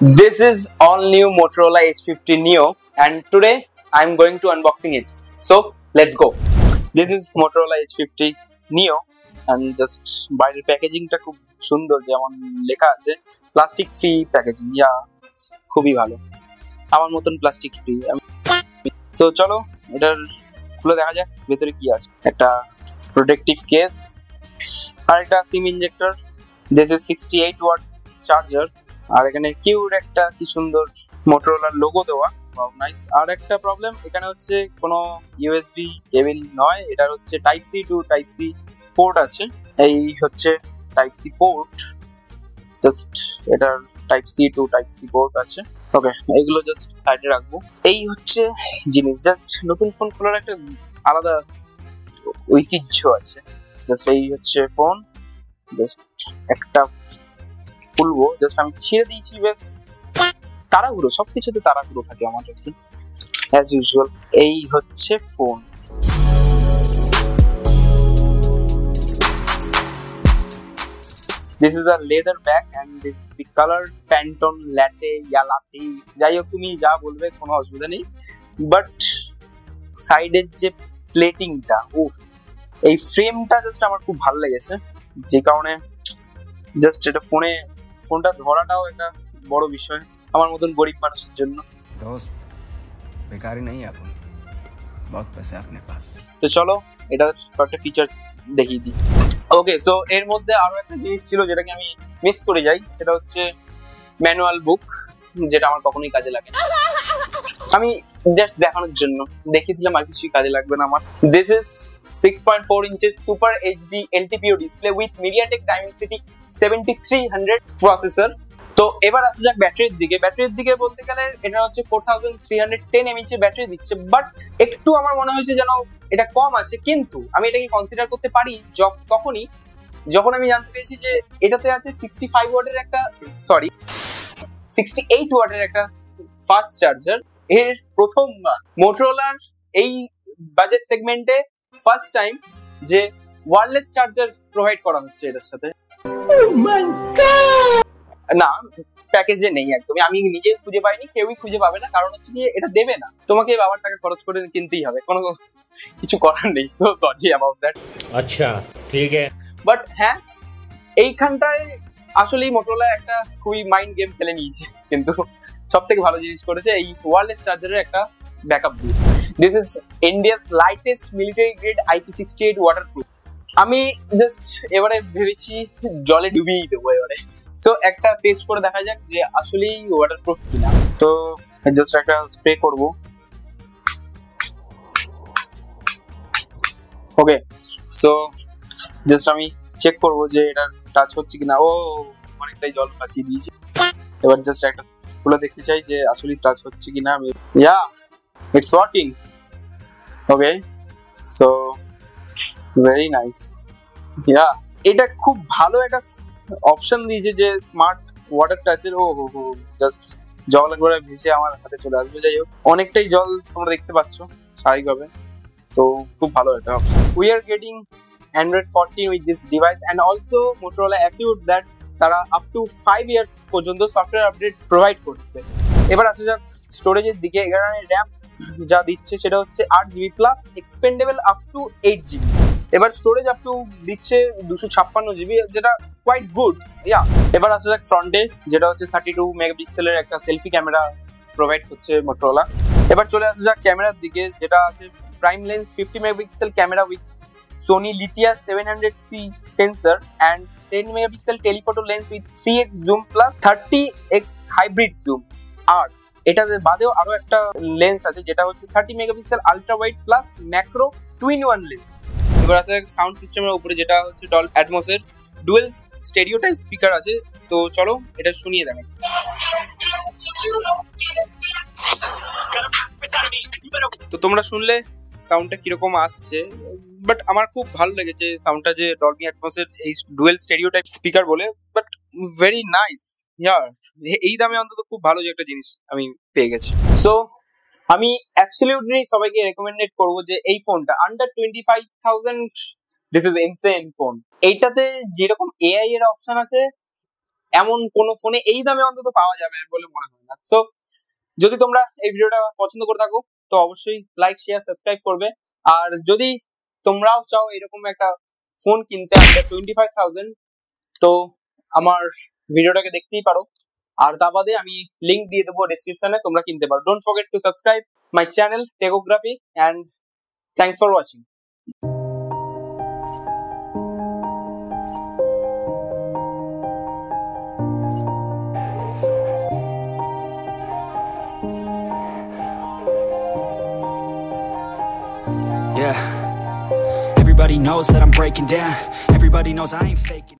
This is all new Motorola H50 Neo and today I'm going to unboxing it. So let's go. This is Motorola H50 Neo and just বাইরের প্যাকেজিংটা খুব সুন্দর, যেমন লেখা আছে plastic free packaging. ইয়া খুবই ভালো, আমার মতন প্লাস্টিক ফ্রি। সো চলো এটার খুলে দেখা যাক ভেতরে কি আছে। একটা প্রোটেক্টিভ কেস আর একটা SIM injector. This is 68 watt charger আর এখানে কিউট একটা কি সুন্দর মোটরোলার লোগো দেওয়া, ওয়াও নাইস। আর একটা প্রবলেম এখানে হচ্ছে কোনো ইউএসবি কেবল নয়, এটা হচ্ছে type C to type C port আছে। এই হচ্ছে টাইপ সি পোর্ট, জাস্ট এটার type C to type C port আছে। ওকে, এইগুলো জাস্ট সাইডে রাখবো। এই হচ্ছে জিনিস, জাস্ট নতুন ফোন খোলার একটা আলাদা ঐতিহ্য আছে। জাস্ট এই হচ্ছে ফোন, জাস্ট একটা খুলবো, জাস্ট আমি ছেড়ে দিয়েছি, বেশ তাড়াহুড়ো, সবকিছুতে তাড়াহুড়ো থাকে আমার একটু অ্যাজ ইউজুয়াল। এই হচ্ছে phone. This is a leather bag and this is the color Pantone Latte ya Latte, যাই হোক তুমি যা বলবে কোনো অসুবিধা নেই। বাট সাইডের যে প্লেটিংটা, উফ, এই ফ্রেমটা জাস্ট আমার খুব ভালো লেগেছে, যে কারণে জাস্ট এটা ফোনটা ধরাটাও একটা বড় বিষয় আমার মতন গরিব মানুষের জন্য। দোস্ত বেকারি নেই এখন, বহুত পয়সা আপনে পাস। তো চলো এটার কয়েকটা ফিচার্স দেখিয়ে দিই। ওকে, সো এর মধ্যে আরো একটা জিনিস ছিল যেটাকে আমি মিস করে যাই, সেটা হচ্ছে ম্যানুয়াল বুক, যেটা আমার কখনোই কাজে লাগে না। আমি জাস্ট দেখানোর জন্য দেখিয়ে দিলাম, আর কিছুই কাজে লাগবে না আমার। This is 6.4 inches Super HD LTPO display with MediaTek Dimensity 7300 processor. তো এবার আসা যাক ব্যাটারির দিকে বলতে গেলে এটা হচ্ছে 4310 mAh ব্যাটারি দিচ্ছে, বাট একটু আমার মনে হয়েছে যেন এটা কম আছে। কিন্তু আমি এটাকে কনসিডার করতে পারি তখনই যখন আমি জানতে পেরেছি যে এটাতে আছে 68 ওয়াটের একটা ফাস্ট চার্জার। এর প্রথমবার মোটরোলার এই বাজেট সেগমেন্টে ফার্স্ট টাইম যে ওয়্যারলেস চার্জার প্রোভাইড করা হচ্ছে এটার সাথে। না, প্যাকেজে নেই একদমই, আমি নিজে খুঁজে পাইনি, কেউই খুঁজে পাবে না, কারণ হচ্ছে গিয়ে এটা দেবে না, তোমাকে বাবার টাকা খরচ করে কিনতেই হবে, কোনো কিছু করার নেই। So sorry about that. আচ্ছা ঠিক আছে। বাট হ্যাঁ, এইখানটায় আসলেই মোটরোলা একটা খুবই মাইন্ড গেম খেলে নিয়েছে, কিন্তু সব থেকে ভালো জিনিস করেছে এই ওয়্যারলেস চার্জারের একটা ব্যাকআপ দিয়ে। This is India's lightest military grade IP68 waterproof. আমি জাস্ট এবারে ভেবেছি জলে ডুবিয়েই দেবো এবারে। সো একটা টেস্ট করে দেখা যাক যে আসলেই ওয়াটারপ্রুফ কিনা। তো জাস্ট একটা স্প্রে করব। ওকে, সো জাস্ট আমি চেক করব যে এটা টাচ হচ্ছে কিনা। ও, অনেকটাই জল ভাসিয়ে দিয়েছি। এবার জাস্ট একটা খুলে দেখতে চাই যে আসলেই টাচ হচ্ছে কিনা। আমি yeah, it's working. Okay, so very nice. Yeah, এটা খুব ভালো একটা অপশন দিয়েছে যে স্মার্ট ওয়াটার টাচের। ও হো, জাস্ট জল একবার ভেসে আমার হাতে চলে আসবে। যাই হোক, অনেকটাই জল তোমরা দেখতে পাচ্ছ স্বাভাবিকভাবে, তো খুব ভালো একটা option. We are getting Android 14 with this device and also Motorola assured that তারা up to 5 years পর্যন্ত সফটওয়্যার আপডেট প্রোভাইড করবে। এবার আসা যাক স্টোরেজের দিকে। এখানে র্যাম যা দিচ্ছে সেটা হচ্ছে 8GB plus expandable up to 8GB। এবার স্টোরেজ আপ টু দিচ্ছে 256GB, যেটা কোয়াইট গুড। ইয়া, এবার আসা যাক ফ্রন্টে, যেটা হচ্ছে 32 মেগাপিক্সেলের একটা সেলফি ক্যামেরা প্রোভাইড করছে মোটরোলা। এবার চলে আসা যাক ক্যামেরার দিকে, যেটা আছে prime lens 50 megapixel camera with Sony Litia 700C sensor and 10 megapixel telephoto lens with 3x zoom plus 30x hybrid zoom। আর এটাতে বাদেও আরো একটা লেন্স আছে যেটা হচ্ছে 30 megapixel ultra wide plus macro twin one lens. এবার আছে সাউন্ড সিস্টেমের উপরে, যেটা হচ্ছে ডলবি অ্যাটমস এর ডুয়েল স্টেরিও টাইপ স্পিকার আছে। তো চলো এটা শুনিয়ে দেখাই। তো তোমরা শুনলে সাউন্ডটা কিরকম আসছে, বাট আমার খুব ভালো লেগেছে সাউন্ডটা, যে ডলবি অ্যাটমস এর এই ডুয়েল স্টেরিও টাইপ স্পিকার বলে। But very nice. ইয়ার, এই দামে অন্তত খুব ভালো যে একটা জিনিস আমি পেয়ে গেছি। সো আমি অ্যাবসলিউটলি সবাইকে রেকমেন্ডেড করবো যে এই ফোনটা under 25,000 this is insane phone. এইটাতে যেরকম এআই এর অপশন আছে এমন কোনো ফোনে এই দামে অন্তত পাওয়া যাবে বলে মনে হয় না। সো যদি তোমরা এই ভিডিওটা পছন্দ করে থাকো তো অবশ্যই লাইক শেয়ার সাবস্ক্রাইব করবে। আর যদি তোমরাও চাও এরকম একটা ফোন কিনতে আন্ডার 25,000 তো আমার ভিডিওটাকে দেখতেই পারো। আর তা বাদে আমি লিংক দিয়ে দেবো ডেসক্রিপশনে, তোমরা কিনতে পারো। Don't forget to subscribe my channel Techography and thanks for watching. Yeah, everybody knows that I'm breaking down. Everybody knows I ain't faking.